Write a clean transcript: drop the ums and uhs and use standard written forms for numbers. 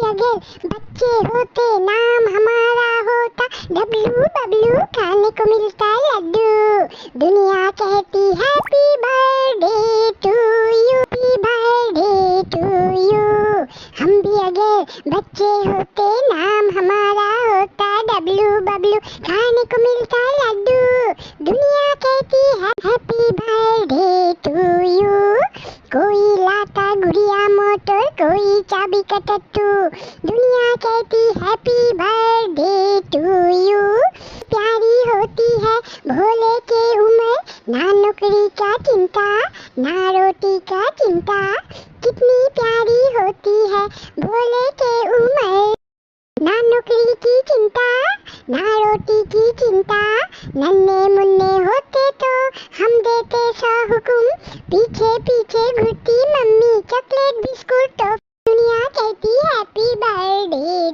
अगर बच्चे होते नाम हमारा होता डब्लू बबलू, खाने को मिलता लड्डू। दुनिया कहती happy birthday to you, happy birthday to you. हम भी अगर बच्चे होते नाम हमारा होता डब्लू बबलू, खाने को मिलता लड्डू। दुनिया कहती है हैप्पी बर्थडे टू यू। कोई लाता गुड़िया मोटर, कोई चाबी का टट्टू। दुनिया कहती हैप्पी बर्थडे टू यू। प्यारी होती है भोले के उम्र, ना नौकरी का चिंता ना रोटी का चिंता। कितनी प्यारी होती है भोले के उम्र, ना नौकरी की चिंता ना रोटी की चिंता। नन्हे मुन्ने होते तो हम देते 100 हुक्म, पीछे पीछे घुरती मम्मी चॉकलेट बिस्कुट। तो दुनिया कहती हैप्पी बर्थडे